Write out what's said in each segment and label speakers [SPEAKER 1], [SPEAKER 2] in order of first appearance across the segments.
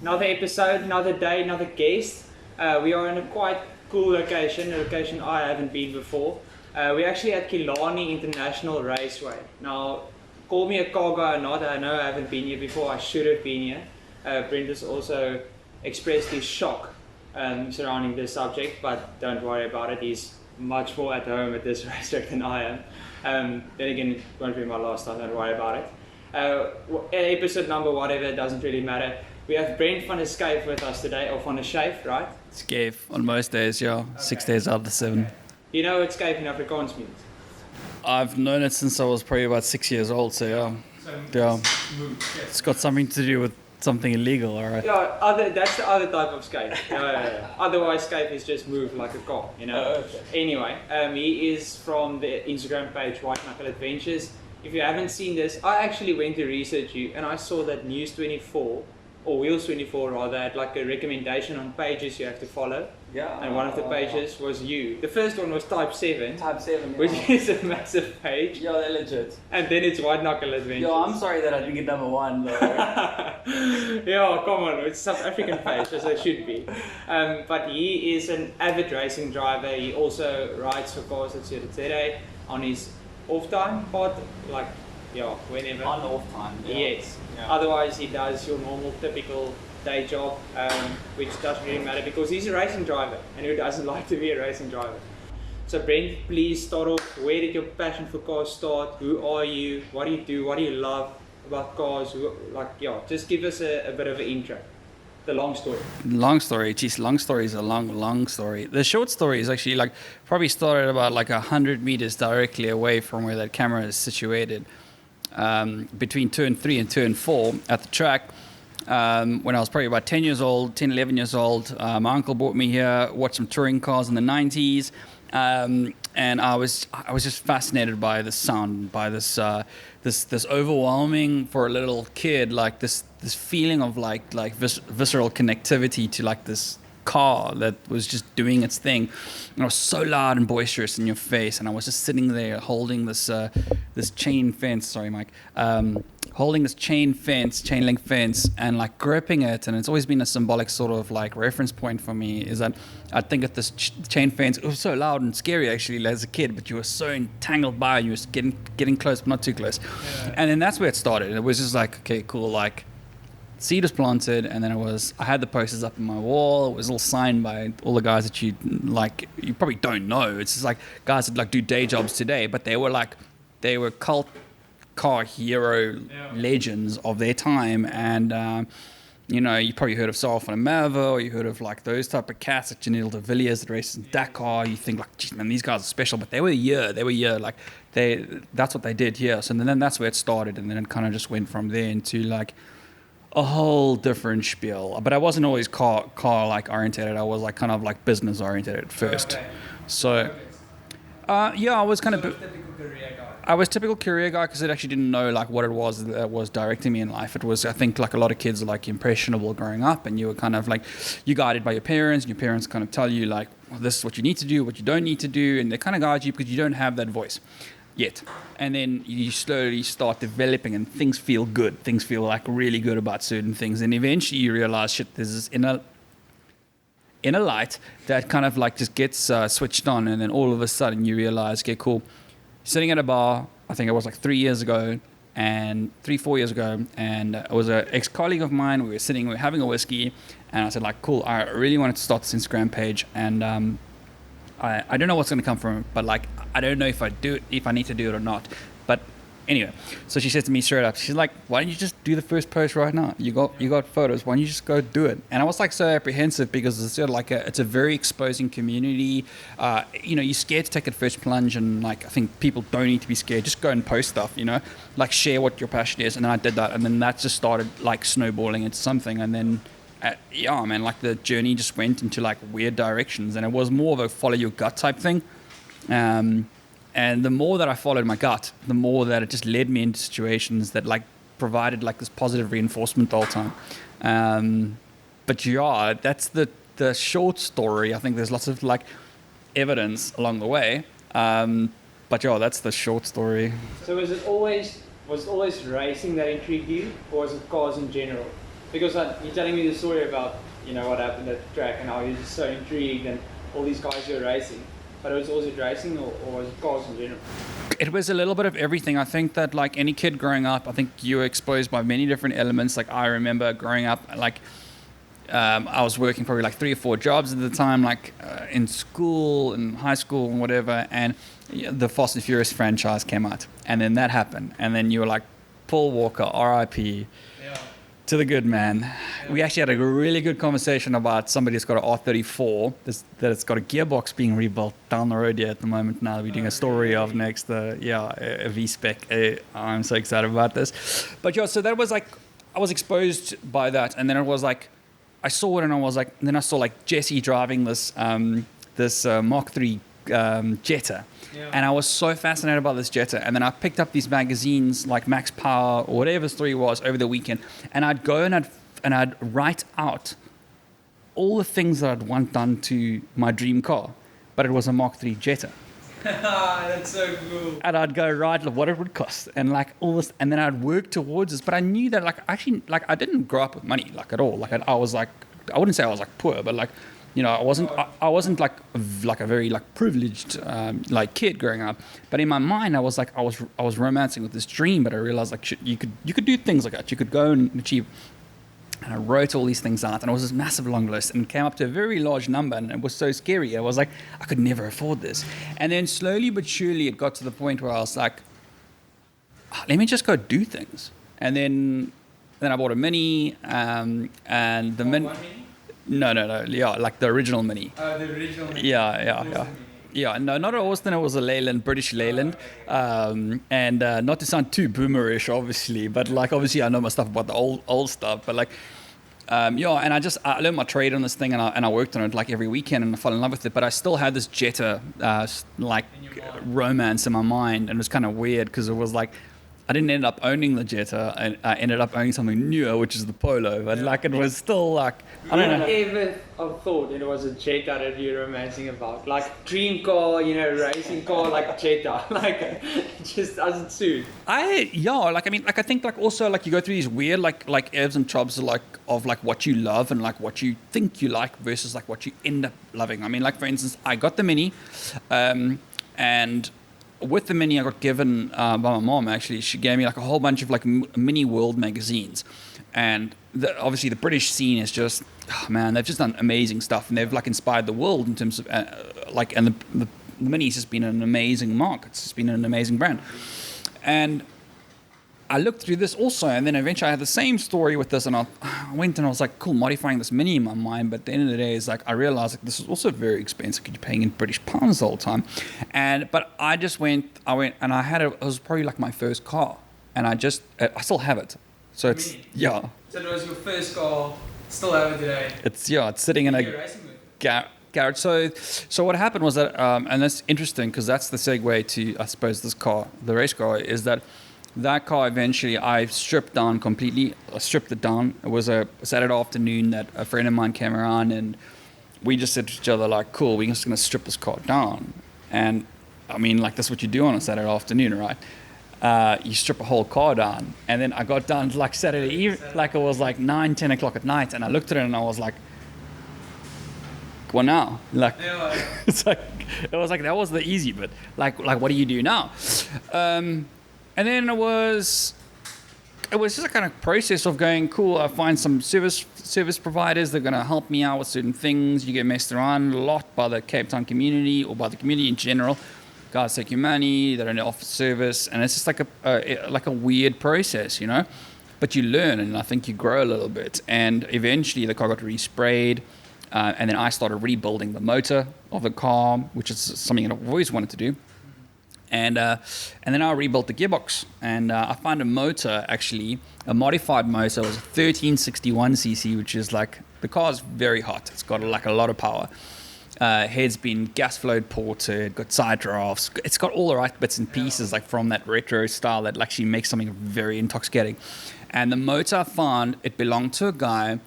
[SPEAKER 1] Another episode, another day, another guest. We are in a quite cool location, a location I haven't been before. We're actually at Killarney International Raceway. Now, call me a car guy or not, I know I haven't been here before, I should have been here. Brent has also expressed his shock surrounding this subject, but don't worry about it, he's much more at home at this racetrack than I am. Then again, it won't be my last time, don't worry about it. Episode number, whatever, it doesn't really matter. We have Brent van der Schyff with us today, or van der Schyff, right?
[SPEAKER 2] Schyff, on most days, yeah. Okay. 6 days out of the 7.
[SPEAKER 1] You know what Schyff in Afrikaans means?
[SPEAKER 2] I've known it since I was probably about 6 years old, so yeah. It's got something to do with something illegal, alright?
[SPEAKER 1] Yeah, that's the other type of Schyff. Yeah. Otherwise, Schyff is just moved like a car, you know? Okay. Anyway, he is from the Instagram page, White Knuckle Adventures. If you haven't seen this, I actually went to research you, and I saw that News 24, or Wheels 24 rather, had like a recommendation on pages you have to follow.
[SPEAKER 3] Yeah.
[SPEAKER 1] And one of the pages was you. The first one was Type 7.
[SPEAKER 3] Type 7, yeah.
[SPEAKER 1] Which is a massive page.
[SPEAKER 3] Yeah, they're legit.
[SPEAKER 1] And then it's White Knuckle Adventures.
[SPEAKER 3] Yo, I'm sorry that I didn't get number 1 though.
[SPEAKER 1] Yeah, come on, it's South African page, as it should be. But he is an avid racing driver. He also rides for cars at Zere on his off time, but like, whenever.
[SPEAKER 3] On off time. Yeah.
[SPEAKER 1] Yes.
[SPEAKER 3] Yeah.
[SPEAKER 1] Otherwise, he does your normal, typical day job, which doesn't really matter because he's a racing driver, and who doesn't like to be a racing driver? So Brent, please start off. Where did your passion for cars start? Who are you? What do you do? What do you love about cars? Just give us a bit of an intro. The long story.
[SPEAKER 2] Long story. Geez, long story is a long story. The short story is actually probably started about 100 meters directly away from where that camera is situated. Between turn 3 and turn 4 at the track. When I was probably about 10 years old, 10, 11 years old, my uncle brought me here, watched some touring cars in the 90s, and I was just fascinated by the sound, by this overwhelming, for a little kid, this feeling of visceral connectivity to this car that was just doing its thing. And it was so loud and boisterous in your face, and I was just sitting there holding this chain fence. Sorry, Mike. Holding this chain link fence, and gripping it. And it's always been a symbolic sort of reference point for me, is that I think at this chain fence, it was so loud and scary actually as a kid, but you were so entangled by it, you were getting close but not too close. Yeah. And then that's where it started. It was just okay, cool, seed was planted, and then I had the posters up on my wall. It was all signed by all the guys that you probably don't know. It's just guys that do day jobs today, but they were cult car hero legends of their time. And you probably heard of Sarah van der Merwe, or you heard of those type of cats, like Janelle de Villiers that races in Dakar. You think geez man, these guys are special, but they were here. That's what they did here. So then that's where it started, and then it kind of just went from there into a whole different spiel. But I wasn't always car oriented. I was kind of business oriented at first. Okay. So I was kind of typical career guy. I was typical career guy because I actually didn't know what it was that was directing me in life. It was, I think, a lot of kids are impressionable growing up, and you were kind of you're guided by your parents, and your parents kind of tell you well, this is what you need to do, what you don't need to do, and they kind of guide you because you don't have that voice yet. And then you slowly start developing, and things feel good. Things feel really good about certain things, and eventually you realize, shit, there's this inner light that kind of just gets switched on, and then all of a sudden you realize, okay, cool. Sitting at a bar, I think it was 4 years ago, and it was an ex-colleague of mine. We were having a whiskey, and I said, cool, I really wanted to start this Instagram page, and I don't know what's going to come from it, but I don't know if I need to do it or not. But anyway, so she said to me straight up, she's why don't you just do the first post right now? You got photos, why don't you just go do it? And I was so apprehensive because it's it's a very exposing community. You're scared to take a first plunge, and I think people don't need to be scared. Just go and post stuff, share what your passion is. And then I did that, and then that just started snowballing into something. And then the journey just went into weird directions, and it was more of a follow your gut type thing. And the more that I followed my gut, the more that it just led me into situations that provided this positive reinforcement the whole time. But yeah, that's the short story. I think there's lots of evidence along the way. But yeah, that's the short story.
[SPEAKER 1] So was it always racing that intrigued you, or was it cars in general? because you're telling me the story about what happened at the track and how you're just so intrigued and all these guys you're racing. But it was also racing or was it cars in general?
[SPEAKER 2] It was a little bit of everything. I think that like any kid growing up, I think you were exposed by many different elements. Like I remember growing up, like I was working probably like 3 or 4 jobs at the time, like in school and high school and whatever. And the Fast and Furious franchise came out, and then that happened, and then you were like, Paul Walker, R.I.P. To the good man. Yeah. We actually had a really good conversation about somebody that's got an R34 that it's got a gearbox being rebuilt down the road here at the moment. Now we're doing a story of next, a V-spec. I'm so excited about this. But yeah, so that was like, I was exposed by that, and then it was like, I saw it and I was like, and then I saw like Jesse driving this Mark III Jetta. Yeah. And I was so fascinated by this Jetta. And then I picked up these magazines like Max Power or whatever the story was over the weekend. And I'd go and I'd write out all the things that I'd want done to my dream car. But it was a Mark III Jetta.
[SPEAKER 1] That's so cool.
[SPEAKER 2] And I'd go write what it would cost and like all this. And then I'd work towards this. But I knew that like actually like I didn't grow up with money like at all. Like I was like, I wouldn't say I was like poor, but like, I wasn't like a very like privileged like kid growing up, but in my mind I was like I was romancing with this dream, but I realized like shit, you could do things like that. You could go and achieve. And I wrote all these things out, and it was this massive long list, and it came up to a very large number, and it was so scary. I was like, I could never afford this. And then slowly but surely it got to the point where I was like, let me just go do things. And then I bought a Mini, and the Mini. No. Yeah, like the original Mini.
[SPEAKER 1] The original Mini.
[SPEAKER 2] Yeah. Yeah, no, not an Austin. It was a Leyland, British Leyland. And not to sound too boomerish, obviously, but like obviously I know my stuff about the old stuff. But like, and I learned my trade on this thing, and I worked on it like every weekend, and I fell in love with it. But I still had this Jetta like romance in my mind, and it was kind of weird because it was like, I didn't end up owning the Jetta, and I ended up owning something newer, which is the Polo. But like, it was still like, I don't know.
[SPEAKER 1] Ever thought it was a Jetta that you're romancing about? Like dream car, racing car, like Jetta. Like, it just doesn't suit.
[SPEAKER 2] I think like also like you go through these weird like ebbs and troughs of what you love and like what you think you like versus like what you end up loving. I mean, like for instance, I got the Mini, and with the Mini I got given by my mom. Actually, she gave me like a whole bunch of like Mini World magazines, and obviously the British scene is just, they've just done amazing stuff, and they've like inspired the world in terms of and the Mini's has been an amazing market. It's been an amazing brand, and I looked through this also, and then eventually I had the same story with this, and I went and I was like, cool, modifying this Mini in my mind. But at the end of the day, it's like I realized like this is also very expensive because you're paying in British pounds the whole time. But I went and I had it was probably like my first car, and I still have it. So it's
[SPEAKER 1] Mini.
[SPEAKER 2] yeah.
[SPEAKER 1] So it was your first car, still have it today.
[SPEAKER 2] It's sitting in a garage. So what happened was that, and that's interesting because that's the segue to I suppose this car, the race car, is that car eventually I stripped down completely. I stripped it down. It was a Saturday afternoon that a friend of mine came around, and we just said to each other like, cool, we're just going to strip this car down. And I mean, like that's what you do on a Saturday afternoon, right? You strip a whole car down. And then I got down to like Saturday evening, like it was like 9, 10 o'clock at night, and I looked at it and I was like, what now? Like, it's like, it was like, that was the easy bit. Like what do you do now? And then it was just a kind of process of going, cool, I find some service providers that are going to help me out with certain things. You get messed around a lot by the Cape Town community or by the community in general. Guys take your money, they don't offer service, and it's just like a weird process, But you learn, and I think you grow a little bit. And eventually the car got resprayed, and then I started rebuilding the motor of the car, which is something that I've always wanted to do. And then I rebuilt the gearbox, and I found a motor, actually, a modified motor. It was a 1361cc, which is like, the car is very hot. It's got like a lot of power. Head's been gas flowed ported, got side drafts. It's got all the right bits and pieces like from that retro style that actually makes something very intoxicating. And the motor I found, it belonged to a guy.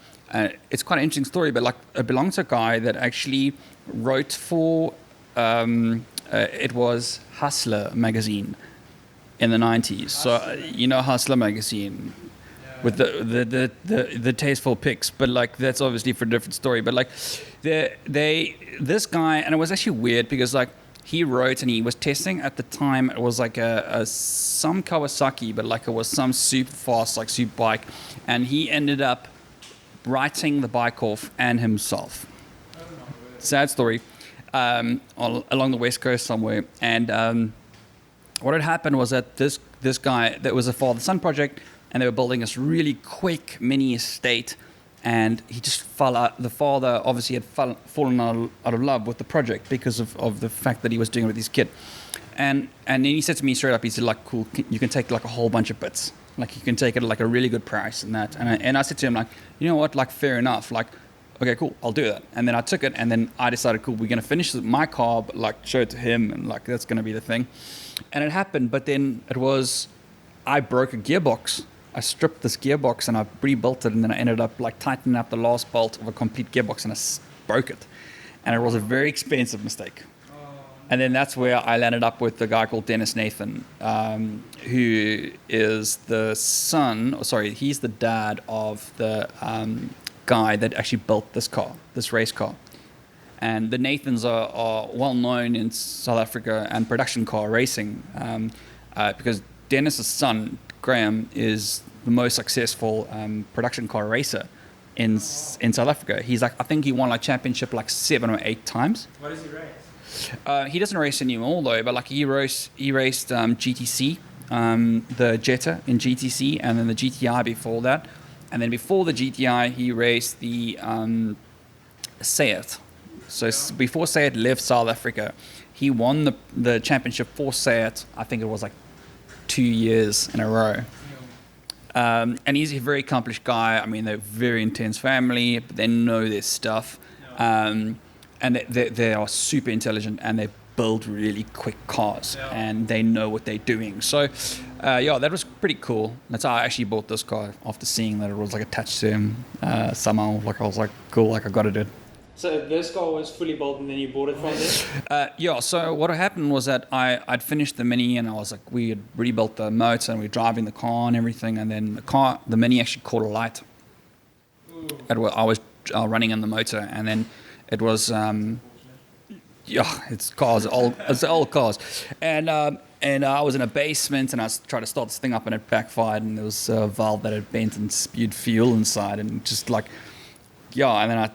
[SPEAKER 2] It's quite an interesting story, but like it belonged to a guy that actually wrote for... it was Hustler magazine in the 90s. So, Hustler magazine. with the tasteful pics, but like that's obviously for a different story. But like this guy, and it was actually weird because like he wrote and he was testing at the time. It was like some Kawasaki, but like it was some super fast like super bike, and he ended up writing the bike off and himself. Sad story. Along the west coast somewhere, and what had happened was that this guy, that was a father-son project, and they were building this really quick mini estate, and he just fell out. The father obviously had fallen out of love with the project because of the fact that he was doing it with his kid, and then he said to me straight up, he said like, cool, you can take like a whole bunch of bits, like you can take it at like a really good price and that, and I said to him like, you know what, like fair enough, like okay, cool, I'll do that. And then I took it, and then I decided, cool, we're going to finish my car, but like show it to him, and like that's going to be the thing. And it happened, but then I broke a gearbox. I stripped this gearbox and I rebuilt it, and then I ended up like tightening up the last bolt of a complete gearbox, and I broke it. And it was a very expensive mistake. And then that's where I landed up with the guy called Dennis Nathan, who is he's the dad of the guy that actually built this race car. And the Nathans are well known in South Africa and production car racing, because Dennis's son Graham is the most successful production car racer in South Africa. He's like, I think he won like championship like 7 or 8 times.
[SPEAKER 1] What does he race?
[SPEAKER 2] He doesn't race anymore though, but like he raced GTC, the Jetta in GTC, and then the GTI before that. And then before the GTI, he raced the Seat. So before Seat left South Africa, he won the championship for Seat. I think it was like 2 years in a row. And he's a very accomplished guy. I mean, they're a very intense family, but they know their stuff. And they are super intelligent, and they build really quick cars, and they know what they're doing. So that was pretty cool. That's how I actually bought this car, after seeing that it was like attached to him somehow. Like I was like, cool, like I got it.
[SPEAKER 1] So this car was fully built, and then you bought it from there?
[SPEAKER 2] So what happened was that I'd finished the Mini, and I was like, we had rebuilt the motor, and we were driving the car and everything, and then the Mini actually caught a light. I was running in the motor, and then it was it's old cars, and I was in a basement, and I tried to start this thing up, and it backfired, and there was a valve that had bent and spewed fuel inside, and just like and then I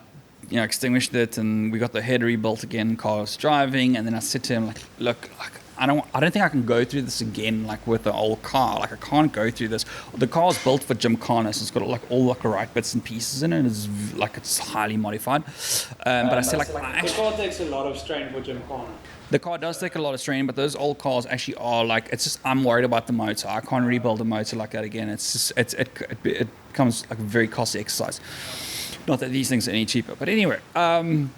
[SPEAKER 2] extinguished it, and we got the head rebuilt again. Car was driving, and then I said to him like, look, like I don't think I can go through this again, like with the old car. Like I can't go through this. The car's built for Gymkhana, so it's got like all like the right bits and pieces in it. It's highly modified. But I said like,
[SPEAKER 1] the car takes a lot of strain for Gymkhana.
[SPEAKER 2] The car does take a lot of strain, but those old cars actually are like, it's just, I'm worried about the motor. I can't rebuild a motor like that again. It's just, it becomes like a very costly exercise. Not that these things are any cheaper, but anyway, I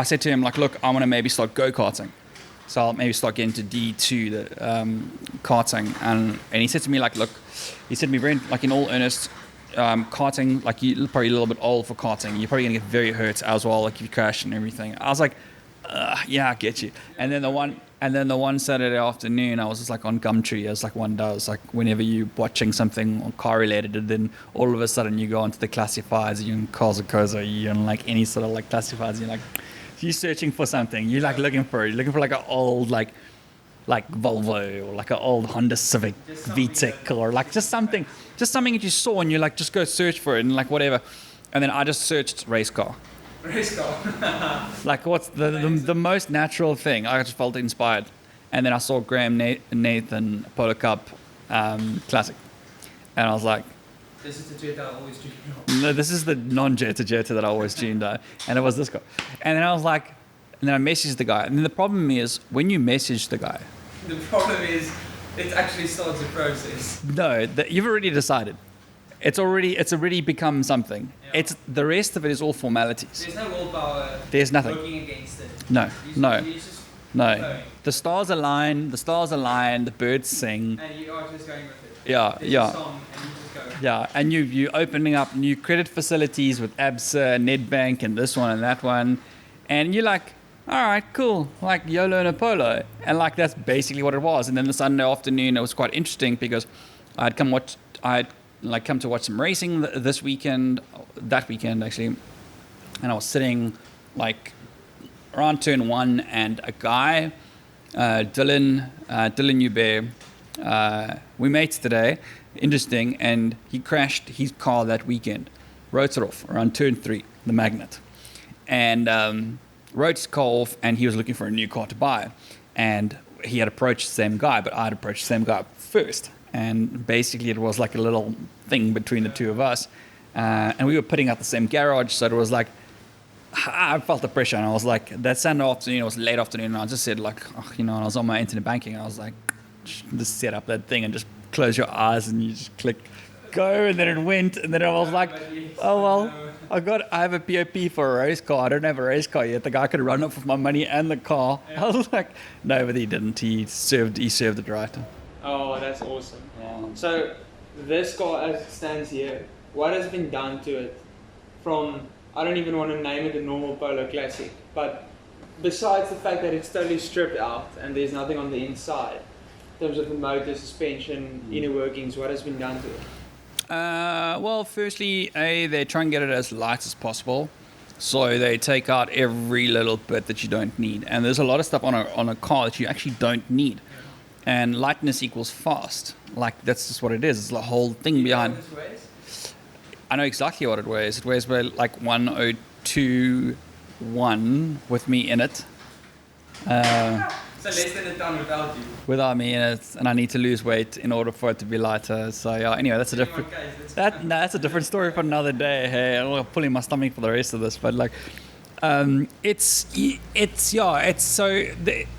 [SPEAKER 2] said to him like, look, I want to maybe start go-karting. So I'll maybe start getting to D2, the karting. And he said to me like, look, he said to me, Brent, like in all earnest, karting, like you're probably a little bit old for karting. You're probably going to get very hurt as well, like if you crash and everything. I was like, yeah, I get you. And then the one Saturday afternoon, I was just like on Gumtree, as like one does, like whenever you're watching something on car related, and then all of a sudden you go onto the classifieds, you're in Kazakoza, you're in like any sort of like classifieds, you're like, you're searching for something, you're like looking for like an old like Volvo, or like an old Honda Civic VTEC, or like just something that you saw, and you like just go search for it, and like whatever. And then I just searched race car. Like what's the most natural thing? I just felt inspired, and then I saw Graham Nathan Polo Cup Classic, and I was like,
[SPEAKER 1] this is the Jetta I always dreamed of.
[SPEAKER 2] No, this is the non-Jetta that I always dreamed of, and it was this guy. And then I was like, and then I messaged the guy, and then the problem is when you message the guy,
[SPEAKER 1] the problem is it actually starts a process.
[SPEAKER 2] No, you've already decided. It's already become something. Yeah. It's the rest of it is all formalities.
[SPEAKER 1] There's no willpower.
[SPEAKER 2] There's nothing.
[SPEAKER 1] Working against it.
[SPEAKER 2] No.
[SPEAKER 1] You're just
[SPEAKER 2] No.
[SPEAKER 1] going.
[SPEAKER 2] The stars align. The birds sing.
[SPEAKER 1] And you are just going with it.
[SPEAKER 2] Yeah.
[SPEAKER 1] There's a song and you just go.
[SPEAKER 2] Yeah, and you opening up new credit facilities with ABSA, Nedbank, and this one and that one, and you're like, all right, cool, like YOLO and a polo, and like that's basically what it was. And then the Sunday afternoon, it was quite interesting because I'd like come to watch some racing this weekend, that weekend actually, and I was sitting like around turn 1, and a guy, Dylan Hubert, we mates today, interesting, and he crashed his car that weekend, wrote it off around turn 3, the Magnet, and wrote his car off, and he was looking for a new car to buy, and he had approached the same guy, but I had approached the same guy first, and basically it was like a little thing between the two of us, and we were putting out the same garage, so it was like, I felt the pressure, and I was like, that Sunday afternoon, it was late afternoon, and I just said like, and I was on my internet banking, and I was like, just set up that thing and just close your eyes, and you just click go, and then it went, and then I was like, oh well, I have a POP for a race car. I don't have a race car yet. The guy could run off with my money and the car. Yeah. I was like, no, but he didn't. He served it right.
[SPEAKER 1] Oh, that's awesome.
[SPEAKER 3] Yeah.
[SPEAKER 1] So this car as it stands here, what has been done to it from, I don't even want to name it a normal Polo Classic, but besides the fact that it's totally stripped out and there's nothing on the inside, in terms of the motor, suspension, inner workings, what has been done to it?
[SPEAKER 2] Well, firstly, they try and get it as light as possible. So they take out every little bit that you don't need. And there's a lot of stuff on a car that you actually don't need. And lightness equals fast. Like, that's just what it is. It's the whole thing behind.
[SPEAKER 1] Know what this weighs?
[SPEAKER 2] I know exactly what it weighs. It weighs like 1021 with me in it.
[SPEAKER 1] So less than a ton without you.
[SPEAKER 2] Without me in it, and I need to lose weight in order for it to be lighter. So yeah, anyway, that's a different. That's a different story for another day. Hey, I'm pulling my stomach for the rest of this, but like, it's so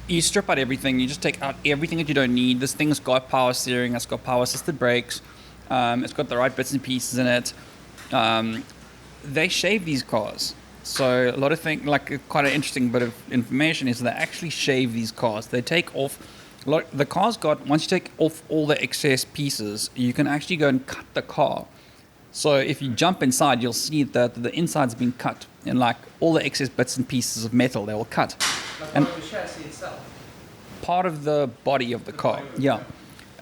[SPEAKER 2] you strip out everything. You just take out everything that you don't need. This thing's got power steering. It's got power assisted brakes. It's got the right bits and pieces in it. They shave these cars. So a lot of things, like quite an interesting bit of information is they actually shave these cars. They take off, the car's got, once you take off all the excess pieces, you can actually go and cut the car. So if you jump inside, you'll see that the inside's been cut, and like all the excess bits and pieces of metal, they will cut.
[SPEAKER 1] Like
[SPEAKER 2] and
[SPEAKER 1] part of the chassis itself?
[SPEAKER 2] Part of the body of the car, yeah.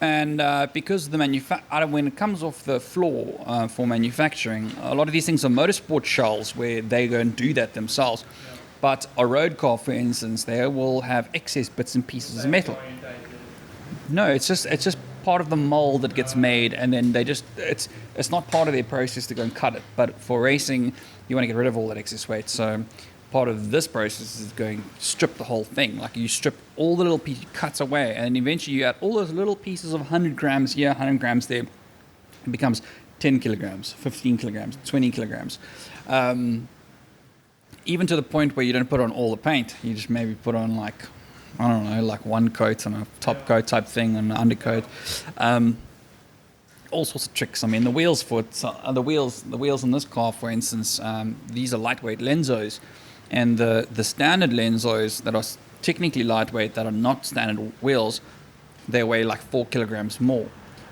[SPEAKER 2] And because the when it comes off the floor for manufacturing, a lot of these things are motorsport shells where they go and do that themselves. Yeah. But a road car, for instance, they will have excess bits and pieces of metal. No, it's just part of the mold that gets made, and then it's not part of their process to go and cut it. But for racing, you want to get rid of all that excess weight. So part of this process is going to strip the whole thing. Like you strip all the little pieces, cuts away, and eventually you add all those little pieces of 100 grams here, 100 grams there. It becomes 10 kilograms, 15 kilograms, 20 kilograms. Even to the point where you don't put on all the paint. You just maybe put on like, I don't know, like one coat and a top coat type thing and an undercoat. All sorts of tricks. I mean, the wheels on this car, for instance, these are lightweight Lenzos. And the standard Lenzos that are technically lightweight, that are not standard wheels, they weigh like 4 kilograms more.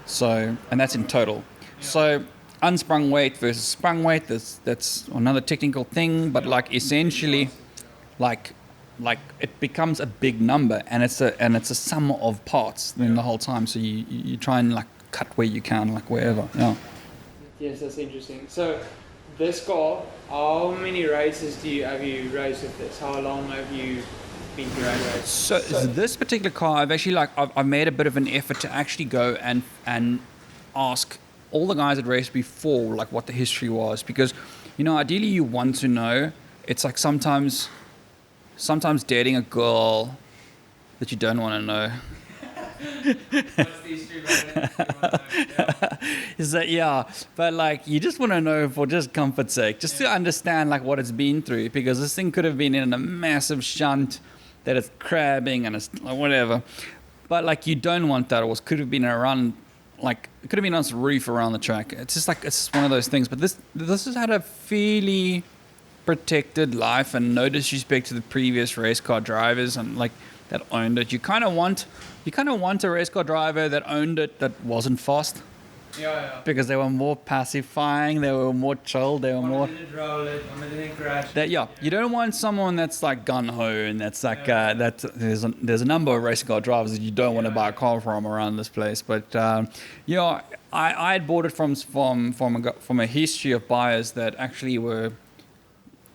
[SPEAKER 2] So, and that's in total. So unsprung weight versus sprung weight, that's another technical thing, but like essentially, like it becomes a big number, and it's a sum of parts then the whole time. So you try and like cut where you can, like wherever. Yeah.
[SPEAKER 1] Yes, that's interesting. So this car, how many races have you raced with this? How long have you been to race?
[SPEAKER 2] So this particular car, I've made a bit of an effort to actually go and ask all the guys that raced before, like what the history was, because ideally you want to know. It's like sometimes dating a girl that you don't want to know.
[SPEAKER 1] What's the history about it?
[SPEAKER 2] Is that, yeah, but like you just want to know for just comfort's sake, just to understand like what it's been through, because this thing could have been in a massive shunt that it's crabbing and it's like whatever, but like you don't want that. Or it could have been around, like it could have been on its roof around the track. It's just one of those things. But this has had a fairly protected life, and no disrespect to the previous race car drivers and like that owned it. You kind of want a race car driver that owned it that wasn't fast.
[SPEAKER 1] Yeah.
[SPEAKER 2] because they were more pacifying, they were more chill, they were more.
[SPEAKER 1] One didn't roll it, one didn't crash.
[SPEAKER 2] That, yeah, you don't want someone that's like gun ho and that's like that. There's a number of racing car drivers that you don't want to buy a car from around this place. But you know, I had bought it from a history of buyers that actually were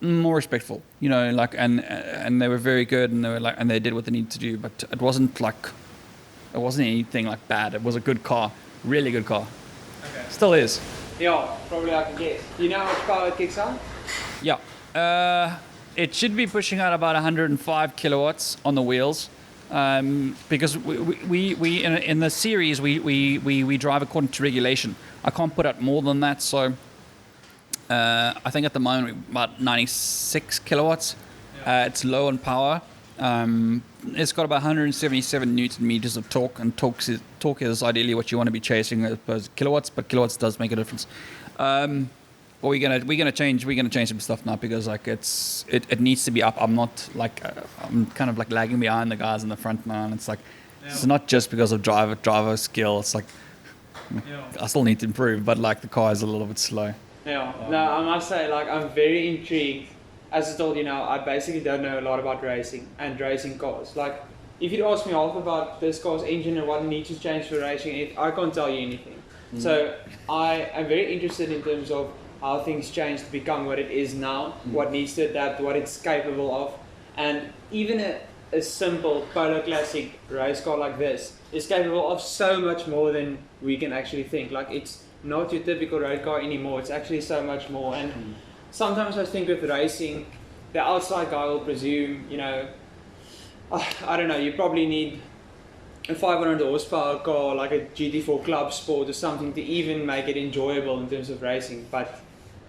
[SPEAKER 2] more respectful. You know, like and they were very good and they were like and they did what they needed to do. But it wasn't anything like bad. It was a good car, really good car.
[SPEAKER 1] Okay.
[SPEAKER 2] Still is.
[SPEAKER 1] Yeah, probably I can guess. Do you know how much power it kicks out?
[SPEAKER 2] Yeah. It should be pushing out about 105 kilowatts on the wheels. Because we in the series we drive according to regulation. I can't put out more than that, so I think at the moment we're about 96 kilowatts. It's low on power. It's got about 177 newton meters of torque, and torque is ideally what you want to be chasing as opposed to kilowatts, but kilowatts does make a difference. But we're gonna change some stuff now because like it needs to be up. I'm not like I'm kind of like lagging behind the guys in the front now, and it's like it's not just because of driver skill. It's like I still need to improve, but like the car is a little bit slow.
[SPEAKER 1] Yeah. No, I must say, like, I'm very intrigued. As I told you now, I basically don't know a lot about racing and racing cars. Like, if you'd ask me half about this car's engine and what it needs to change for racing, I can't tell you anything. So I am very interested in terms of how things change to become what it is now, what needs to adapt, what it's capable of. And even a simple Polo Classic race car like this is capable of so much more than we can actually think. Like, it's not your typical road car anymore, it's actually so much more. And sometimes I think with racing, the outside guy will presume, you know, I don't know, you probably need a 500 horsepower car like a GT4 Club Sport or something to even make it enjoyable in terms of racing. But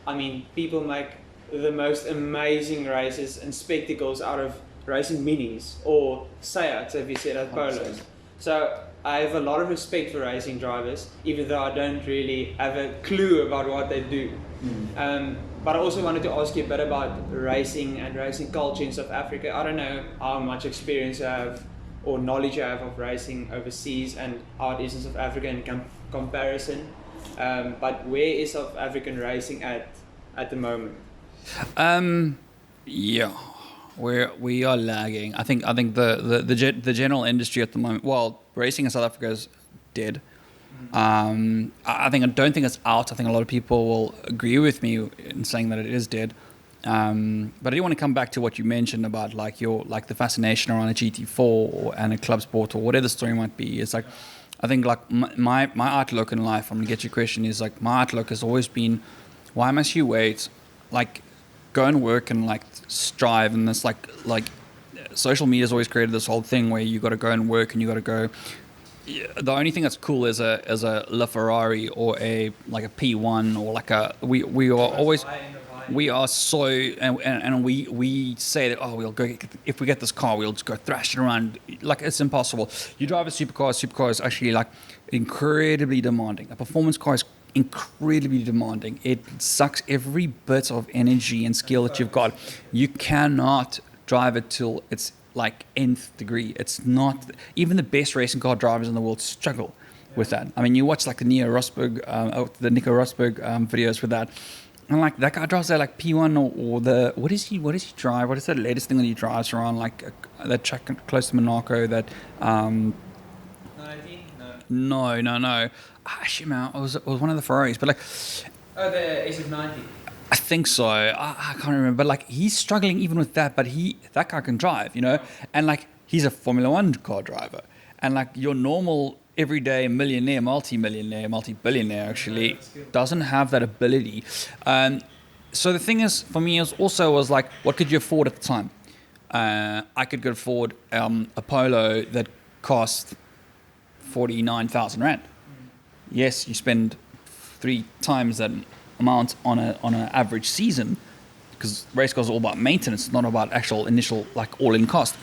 [SPEAKER 1] I mean, people make the most amazing races and spectacles out of racing minis or Seats, if you said at Polos. So I have a lot of respect for racing drivers, even though I don't really have a clue about what they do. But I also wanted to ask you a bit about racing and racing culture in South Africa. I don't know how much experience you have or knowledge you have of racing overseas and how it is in South Africa in comparison. But where is South African racing at the moment?
[SPEAKER 2] Yeah, we are lagging. I think the general industry at the moment. Well, racing in South Africa is dead. I don't think it's out. I think a lot of people will agree with me in saying that it is dead. But I do want to come back to what you mentioned about like the fascination around a GT4 and a club sport or whatever the story might be. It's like I think like my outlook in life. I'm gonna get your question is like my outlook has always been, why must you wait? Like go and work and like strive, and this like social media has always created this whole thing where you got to go and work and you got to go. The only thing that's cool is a LaFerrari or a P1 or like a we are always we are so and we say that we'll go if we get this car we'll just go thrash it around like it's impossible. You drive a supercar is actually like incredibly demanding. A performance car is incredibly demanding. It sucks every bit of energy and skill that you've got. You cannot drive it till it's like nth degree. It's not even the best racing car drivers in the world struggle with that. I mean, you watch like the Nico Rosberg videos with that, and like that guy drives that like P1 or the what does he drive? What is that latest thing that he drives around like that track close to Monaco? That
[SPEAKER 1] 19?
[SPEAKER 2] No. Shit, man, it was one of the Ferraris, but like
[SPEAKER 1] the SF90.
[SPEAKER 2] I think so. I can't remember, but like he's struggling even with that. But that guy can drive, you know, and like he's a Formula One car driver, and like your normal everyday millionaire, multi-millionaire, multi-billionaire actually doesn't have that ability. So the thing is, for me, was like, what could you afford at the time? I could afford a Polo that cost 49,000 rand. Yes, you spend 3 times that amount on an average season, because race cars are all about maintenance, not about actual initial like all-in cost.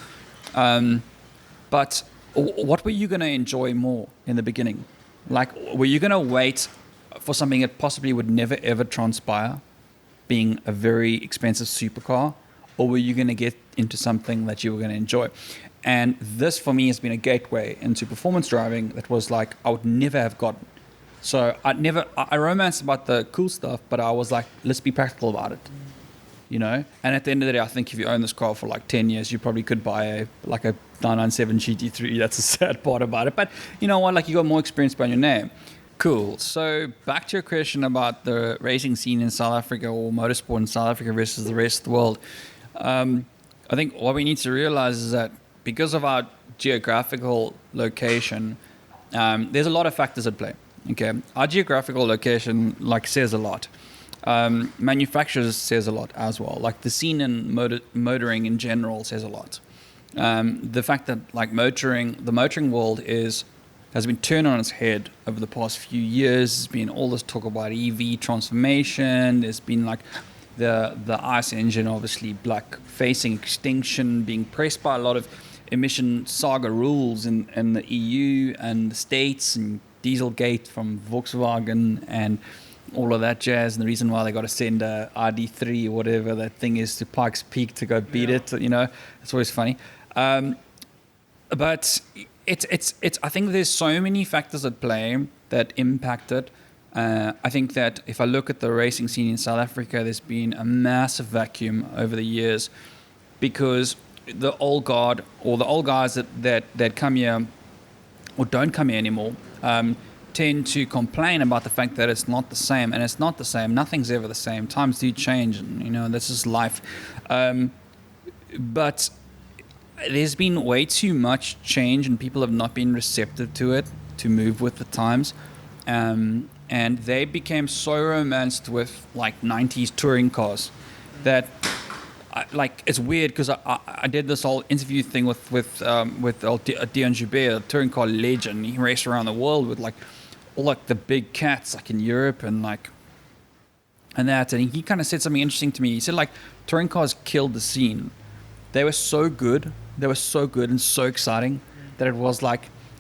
[SPEAKER 2] But what were you going to enjoy more in the beginning? Like, were you going to wait for something that possibly would never ever transpire, being a very expensive supercar, or were you going to get into something that you were going to enjoy? And this for me has been a gateway into performance driving that was like I would never have gotten. So I romanced about the cool stuff, but I was like, let's be practical about it. You know, and at the end of the day, I think if you own this car for like 10 years, you probably could buy a 997 GT3. That's a sad part about it. But you know what? Like, you got more experience behind your name. Cool. So back to your question about the racing scene in South Africa, or motorsport in South Africa versus the rest of the world. I think what we need to realize is that because of our geographical location, there's a lot of factors at play. Okay, our geographical location says a lot. Manufacturers says a lot as well. Like, the scene in motoring in general says a lot. The fact that the motoring world has been turned on its head over the past few years. There's been all this talk about EV transformation. There's been the ICE engine obviously facing extinction, being pressed by a lot of emission saga rules in the EU and the States, and Dieselgate from Volkswagen and all of that jazz, and the reason why they got to send a RD3 or whatever that thing is to Pikes Peak to go beat it, you know, it's always funny. But it's I think there's so many factors at play that impact it. I think that if I look at the racing scene in South Africa, there's been a massive vacuum over the years, because the old guard, or the old guys that come here or don't come here anymore, tend to complain about the fact that it's not the same, and it's not the same. Nothing's ever the same. Times do change, and you know, this is life. But there's been way too much change, and people have not been receptive to it, to move with the times. And they became so romanced with 90s touring cars that it's weird, because I did this whole interview thing with Dion Joubert, a touring car legend. He raced around the world with all the big cats in Europe and that, and he kind of said something interesting to me. He said touring cars killed the scene. They were so good and so exciting that it was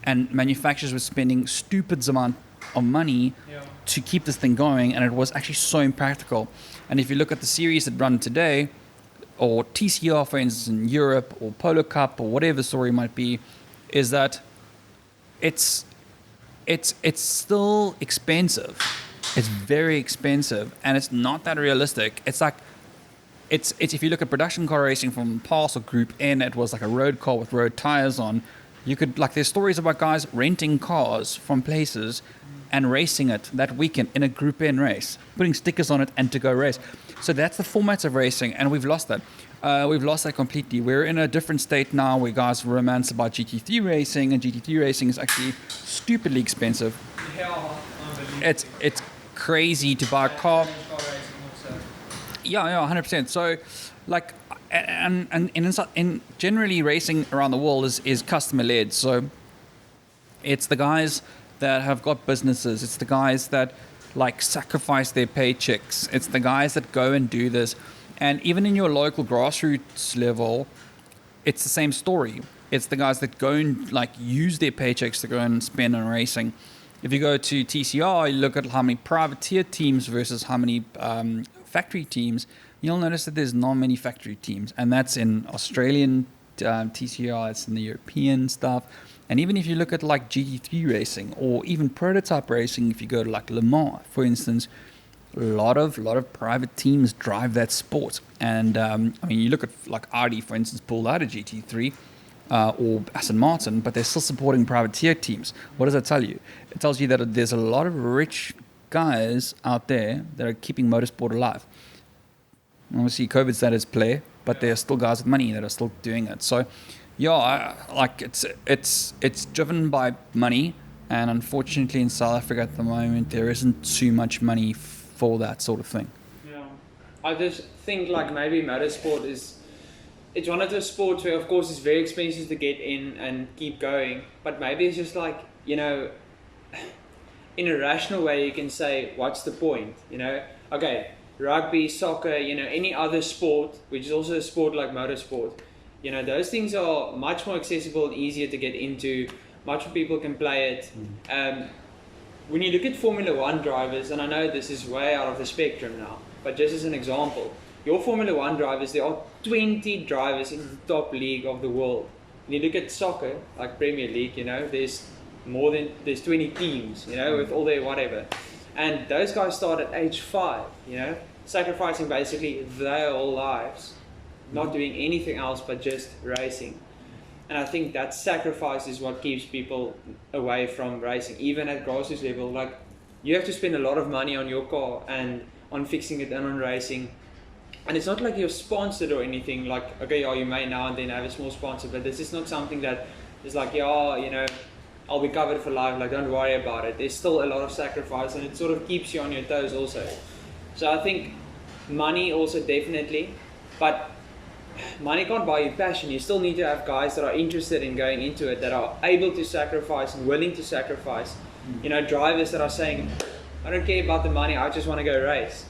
[SPEAKER 2] and manufacturers were spending stupid amount of money to keep this thing going, and it was actually so impractical. And if you look at the series that run today, or TCR for instance in Europe, or Polo Cup, or whatever the story might be, is that it's still expensive. It's very expensive, and it's not that realistic. It's if you look at production car racing from past, or Group N, it was a road car with road tires on. You could there's stories about guys renting cars from places and racing it that weekend in a Group N race, putting stickers on it and to go race. So that's the formats of racing, and we've lost that. We've lost that completely. We're in a different state now where guys romance about GT3 racing, and GT3 racing is actually stupidly expensive. It's crazy to buy a car. Yeah, 100%. So, and generally racing around the world is customer led. So, it's the guys that have got businesses. It's the guys that sacrifice their paychecks. It's the guys that go and do this. And even in your local grassroots level, it's the same story. It's the guys that go and use their paychecks to go and spend on racing. If you go to TCR, you look at how many privateer teams versus how many factory teams, you'll notice that there's not many factory teams. And that's in Australian TCR, it's in the European stuff. And even if you look at GT3 racing, or even prototype racing, if you go to Le Mans, for instance, a lot of private teams drive that sport. And you look at Audi, for instance, pulled out of GT3, or Aston Martin, but they're still supporting privateer teams. What does that tell you? It tells you that there's a lot of rich guys out there that are keeping motorsport alive. Obviously, COVID's at its play, but there are still guys with money that are still doing it. So, yeah, it's driven by money, and unfortunately, in South Africa at the moment, there isn't too much money for that sort of thing.
[SPEAKER 1] Yeah, I just think maybe motorsport it's one of those sports where, of course, it's very expensive to get in and keep going, but maybe it's just in a rational way you can say, what's the point? Okay, rugby, soccer, any other sport, which is also a sport like motorsport, those things are much more accessible and easier to get into. Much more people can play it. When you look at Formula 1 drivers, and I know this is way out of the spectrum now, but just as an example, your Formula 1 drivers, there are 20 drivers in the top league of the world. When you look at soccer, like Premier League, there's there's 20 teams, you know, with all their whatever. And those guys start at age 5, you know, sacrificing basically their whole lives, not doing anything else but just racing. And I think that sacrifice is what keeps people away from racing, even at grassroots level. Like, you have to spend a lot of money on your car and on fixing it and on racing. And it's not like you're sponsored or anything, like, okay, yeah, you may now and then have a small sponsor, but this is not something that is like, yeah, you know, I'll be covered for life, like, don't worry about it. There's still a lot of sacrifice, and it sort of keeps you on your toes also. So I think money also definitely, but money can't buy you passion. You still need to have guys that are interested in going into it, that are able to sacrifice and willing to sacrifice. You know, drivers that are saying, I don't care about the money, I just want to go race.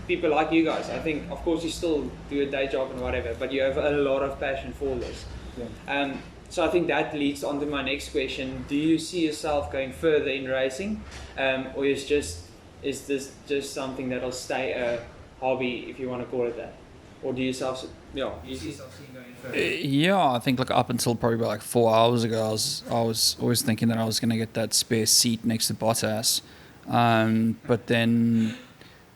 [SPEAKER 1] People like you guys, I think, of course, you still do a day job and whatever, but you have a lot of passion for this. Yeah. So I think that leads on to my next question. Do you see yourself going further in racing, or is this just something that'll stay a hobby, if you want to call it that? Or do you see yourself seeing going further?
[SPEAKER 2] Yeah, I think like up until probably about like 4 hours ago, I was always thinking that I was going to get that spare seat next to Bottas. But then,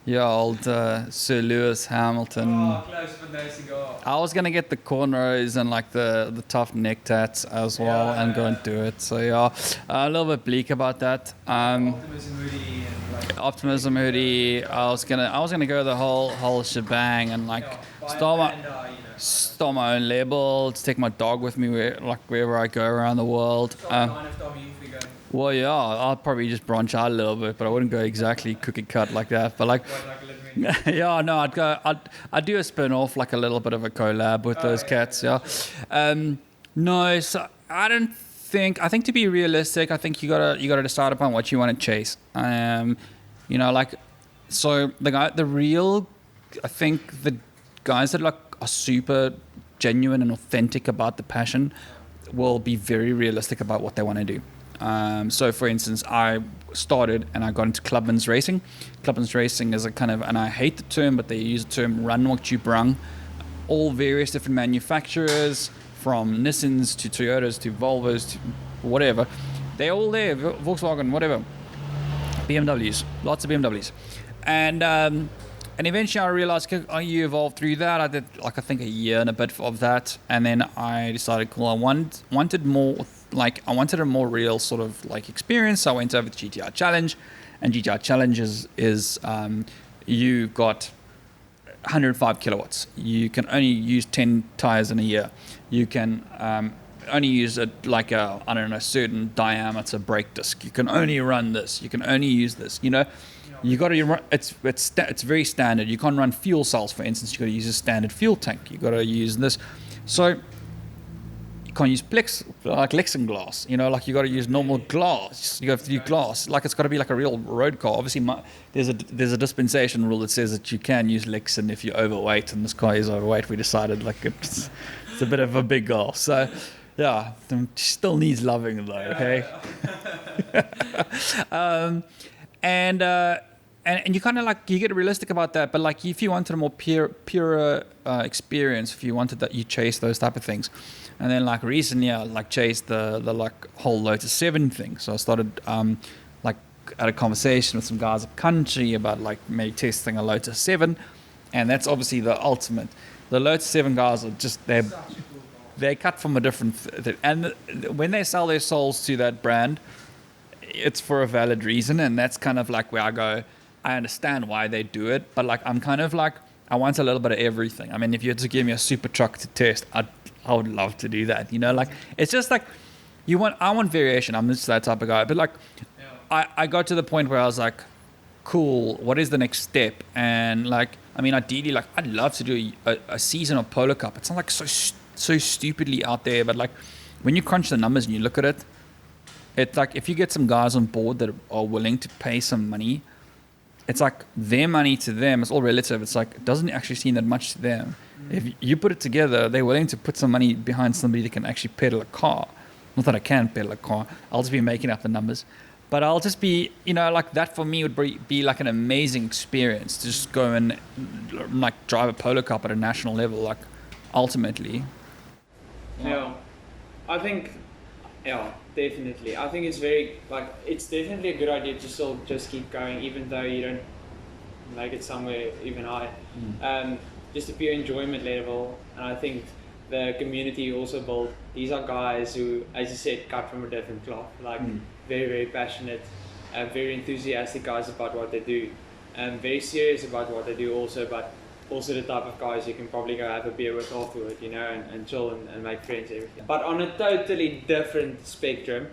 [SPEAKER 2] yeah, old Sir Lewis Hamilton.
[SPEAKER 1] Oh, close for no cigar.
[SPEAKER 2] I was going to get the cornrows and like the tough neck tats as well, and go and do it. So yeah, a little bit bleak about that.
[SPEAKER 1] Optimism hoodie and like
[SPEAKER 2] Optimism hoodie. I was gonna go the whole shebang and like start my own label, to take my dog with me wherever I go around the world. Well, yeah, I'll probably just branch out a little bit, but I wouldn't go exactly cookie cut like that. But like, yeah, no, I'd do a spin off, like a little bit of a collab with those cats. Yeah, no, so I don't think. I think to be realistic, I think you gotta decide upon what you want to chase. You know, like, so I think the guys that are super genuine and authentic about the passion will be very realistic about what they want to do. So for instance, I started and I got into clubman's racing. Clubman's racing is a kind of, and I hate the term, but they use the term run what you brung. All various different manufacturers, from Nissans to Toyotas to Volvos to whatever. They're all there, Volkswagen, whatever. BMWs, lots of BMWs. And eventually I realized, you evolved through that. I did like, I think, a year and a bit of that. And then I decided, cool, I wanted a more real sort of like experience. So I went over to GTR Challenge, and GTR Challenge is you got 105 kilowatts. You can only use 10 tires in a year. You can only use a certain diameter brake disc. You can only run this. You can only use this. You know, you got to run. It's very standard. You can't run fuel cells, for instance. You got to use a standard fuel tank. You got to use this. So you can't use plexiglass. You know, like you got to use normal glass. You have to use glass. Like, it's got to be like a real road car. Obviously, there's a dispensation rule that says that you can use Lexan if you're overweight, and this car is overweight. We decided like it's a bit of a big goal. So yeah, still needs loving though. Okay. And you kind of like, you get realistic about that, but like if you wanted a more pure experience, if you wanted that, you chase those type of things. And then like recently I like chased the like whole Lotus 7 thing. So I started like had a conversation with some guys at country about like maybe testing a Lotus 7, and that's obviously the ultimate. The Lotus 7 guys are just, they're cut from a different and when they sell their souls to that brand, it's for a valid reason. And that's kind of like where I go, I understand why they do it, but like I'm kind of like, I want a little bit of everything. I mean, if you had to give me a super truck to test, I would love to do that. You know, like it's just like I want variation. I'm just that type of guy. But like I got to the point where I was like, cool, what is the next step? And like, I mean, ideally, like I'd love to do a season of Polo Cup. It's not like so stupidly out there, but like when you crunch the numbers and you look at it, it's like if you get some guys on board that are willing to pay some money, it's like their money to them, it's all relative. It's like, it doesn't actually seem that much to them. If you put it together, they're willing to put some money behind somebody that can actually pedal a car. Not that I can pedal a car. I'll just be making up the numbers. But I'll just be, you know, like that for me would be like an amazing experience to just go and like drive a Polo Cup at a national level, like ultimately.
[SPEAKER 1] Yeah, I think, definitely. I think it's it's definitely a good idea to still just keep going, even though you don't make it somewhere even high. Just a pure enjoyment level, and I think the community you also built, these are guys who, as you said, cut from a different cloth, very, very passionate, very enthusiastic guys about what they do, very serious about what they do also, but also the type of guys you can probably go have a beer with afterward, and chill and make friends, everything. But on a totally different spectrum,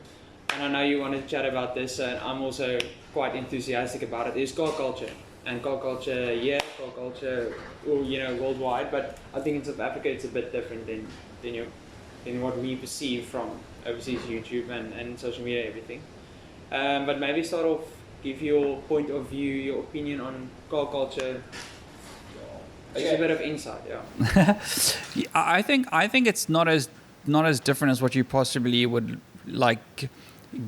[SPEAKER 1] and I know you want to chat about this, and I'm also quite enthusiastic about it, is car culture. And car culture here, car culture, worldwide, but I think in South Africa it's a bit different than what we perceive from overseas YouTube and social media, everything. But maybe start off, give your point of view, your opinion on car culture. Just a bit of insight, yeah.
[SPEAKER 2] I think it's not as different as what you possibly would like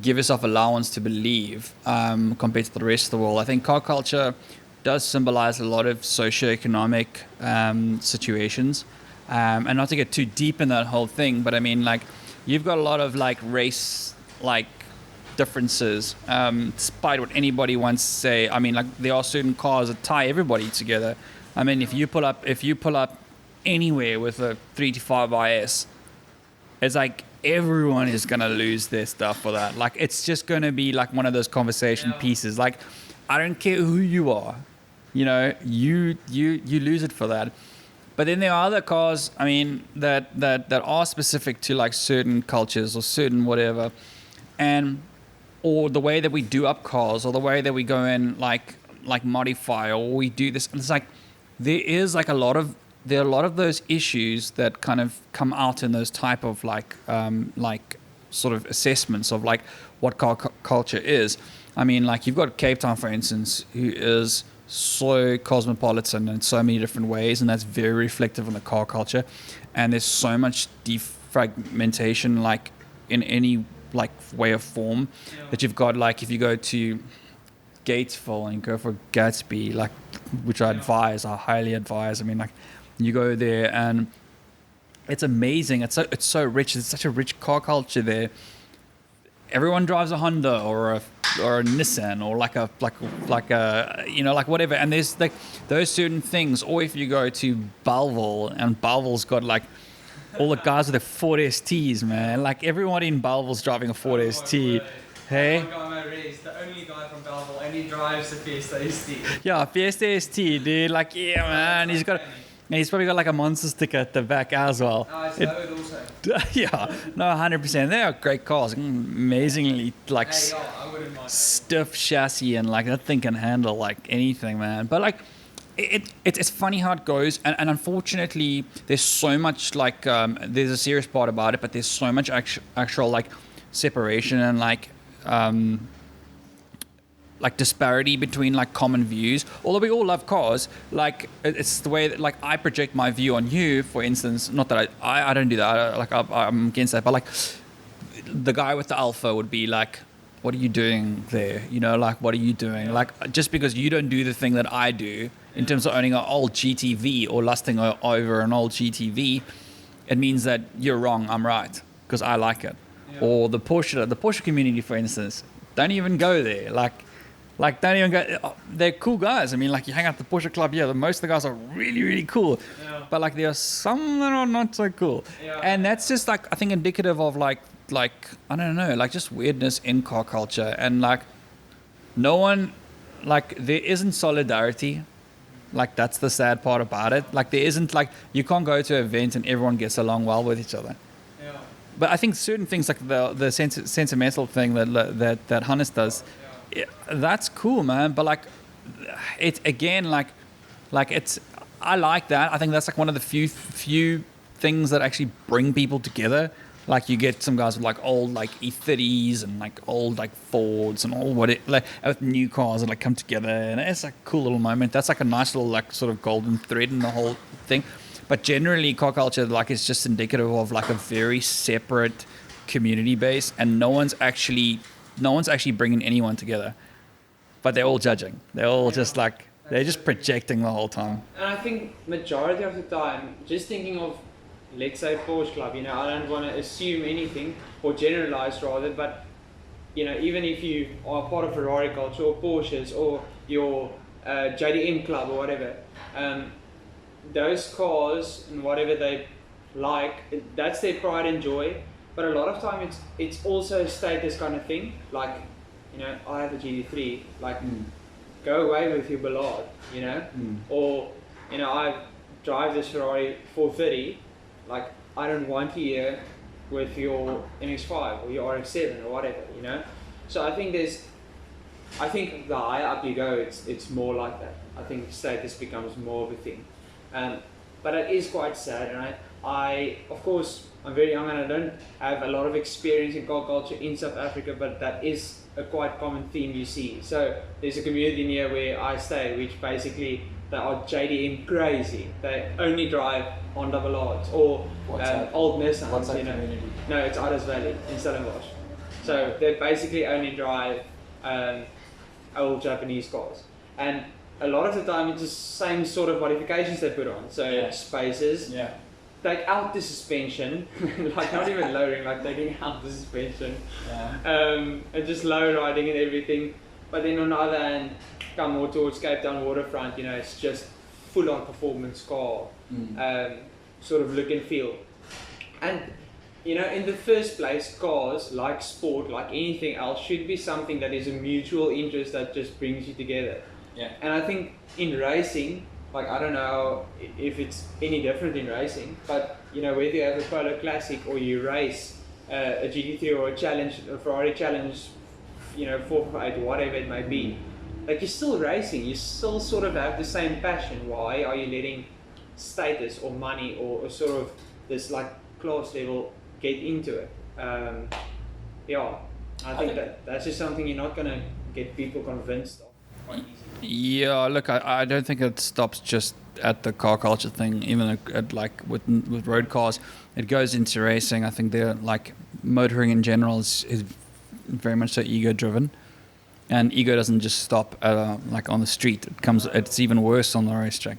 [SPEAKER 2] give yourself allowance to believe compared to the rest of the world. I think car culture does symbolize a lot of socioeconomic situations, and not to get too deep in that whole thing, but I mean, like, you've got a lot of like race differences, despite what anybody wants to say. I mean, like, there are certain cars that tie everybody together. I mean, if you pull up anywhere with a 325 IS, it's like everyone is gonna lose their stuff for that. Like, it's just gonna be like one of those conversation pieces. Like, I don't care who you are, you lose it for that. But then there are other cars, I mean, that are specific to like certain cultures or certain whatever, or the way that we do up cars, or the way that we go in like modify, or we do this. And it's like there are a lot of those issues that kind of come out in those type of like sort of assessments of like what car culture is. I mean, like, you've got Cape Town, for instance, who is so cosmopolitan in so many different ways, and that's very reflective on the car culture. And there's so much defragmentation, like, in any like way or form, that you've got, like, if you go to Gatesville and you go for Gatsby, like, which I highly advise. I mean, like, you go there and it's amazing. It's so rich. It's such a rich car culture there. Everyone drives a Honda or a Nissan or like a like whatever. And there's like those certain things. Or if you go to Belleville, and Belleville's got like all the guys with the Ford STs, man. Like, everyone in Belleville's driving a Ford ST. Hey?
[SPEAKER 1] One guy on my race, the only guy from Belleville, and he drives the Fiesta ST.
[SPEAKER 2] Yeah, Fiesta ST, dude. Like, yeah, man. He's probably got like a monster sticker at the back as well.
[SPEAKER 1] Oh, it's lowered also.
[SPEAKER 2] Yeah, no, 100%. They are great cars. Amazingly, like,
[SPEAKER 1] I wouldn't mind.
[SPEAKER 2] stiff chassis, and like that thing can handle like anything, man. But like, it's funny how it goes, and unfortunately, there's so much like there's a serious part about it, but there's so much actual like separation and like disparity between like common views. Although we all love cars, like, it's the way that like I project my view on you, for instance. Not that I don't do that. I'm against that. But like, the guy with the Alpha would be like, what are you doing there? Like, what are you doing? Like, just because you don't do the thing that I do in terms of owning an old GTV or lusting over an old GTV, it means that you're wrong, I'm right, because I like it. Yeah. Or the Porsche community, for instance, don't even go there. Like, don't even go. They're cool guys. I mean, like, you hang out at the Porsche club, yeah, most of the guys are really, really cool. Yeah. But like, there are some that are not so cool. Yeah. And that's just like, I think, indicative of like I don't know, like, just weirdness in car culture. And like, no one, like, there isn't solidarity. Like, that's the sad part about it. Like, there isn't, like, you can't go to an event and everyone gets along well with each other. Yeah. But I think certain things, like the sentimental thing that Hannes does, that's cool, man. But like, it's again like it's, I like that. I think that's like one of the few things that actually bring people together. Like, you get some guys with like old like E30s and like old like Fords and all with new cars that like come together, and it's like a cool little moment. That's like a nice little like sort of golden thread in the whole thing. But generally, car culture, like, is just indicative of like a very separate community base, and no one's actually bringing anyone together, but they're all judging. They're all just like, they're just projecting the whole time.
[SPEAKER 1] And I think majority of the time, just thinking of let's say Porsche Club, I don't want to assume anything or generalize rather, but even if you are part of Ferrari culture or Porsches or your JDM club or whatever, those cars and whatever they like, that's their pride and joy. But a lot of time it's also a status kind of thing. Like, I have a GT3. Like, go away with your Ballard, or I drive this Ferrari 430. Like, I don't want you here with your MX-5 or your RX-7 or whatever, So I think the higher up you go, it's more like that. I think status becomes more of a thing. But it is quite sad, and I of course, I'm very young and I don't have a lot of experience in car culture in South Africa, but that is a quite common theme you see. So there's a community near where I stay, which basically they are JDM crazy. They only drive Honda Ballards or old Nissans.
[SPEAKER 3] What's that community?
[SPEAKER 1] No, it's Addis Valley in Stellenbosch. So they basically only drive old Japanese cars, and a lot of the time it's the same sort of modifications they put on. So spacers, take out the suspension, like not even lowering, like taking out the suspension, and just low riding and everything. But then on the other hand, come more towards Cape Town waterfront, it's just full on performance car, sort of look and feel. And in the first place, cars, like sport, like anything else, should be something that is a mutual interest that just brings you together.
[SPEAKER 3] Yeah.
[SPEAKER 1] And I think in racing, like, I don't know if it's any different in racing, but whether you have a Polo Classic or you race a GT3 or a Challenge, a Ferrari Challenge, 458, whatever it may be, like, you're still racing, you still sort of have the same passion. Why are you letting status or money or sort of this like class level get into it? I think that's just something you're not gonna get people convinced of quite easily.
[SPEAKER 2] Yeah, look, I don't think it stops just at the car culture thing. Even at like with road cars, it goes into racing. I think they're like motoring in general is very much so ego driven, and ego doesn't just stop like on the street. It's even worse on the racetrack.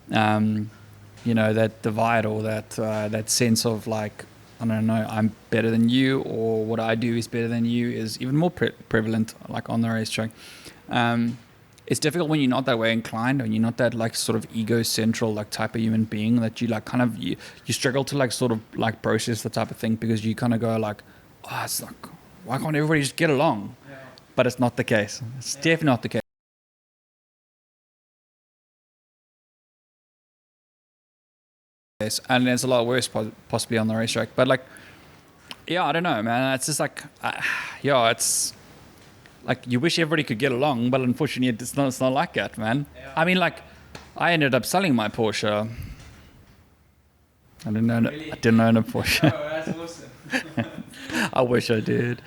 [SPEAKER 2] That divide or that sense of like, I don't know, I'm better than you, or what I do is better than you, is even more prevalent like on the racetrack. It's difficult when you're not that way inclined, and you're not that like sort of ego central like type of human being, that you like kind of you struggle to like sort of like process the type of thing, because you kind of go like, oh, it's like, why can't everybody just get along? Yeah. But it's not the case. It's definitely not the case. And it's a lot worse possibly on the racetrack. But like, I don't know, man. It's just like, it's like you wish everybody could get along, but unfortunately it's not like that, man. Yeah. I mean, like, I ended up selling my Porsche. I didn't own a Porsche.
[SPEAKER 1] Oh, that's awesome.
[SPEAKER 2] I wish I did.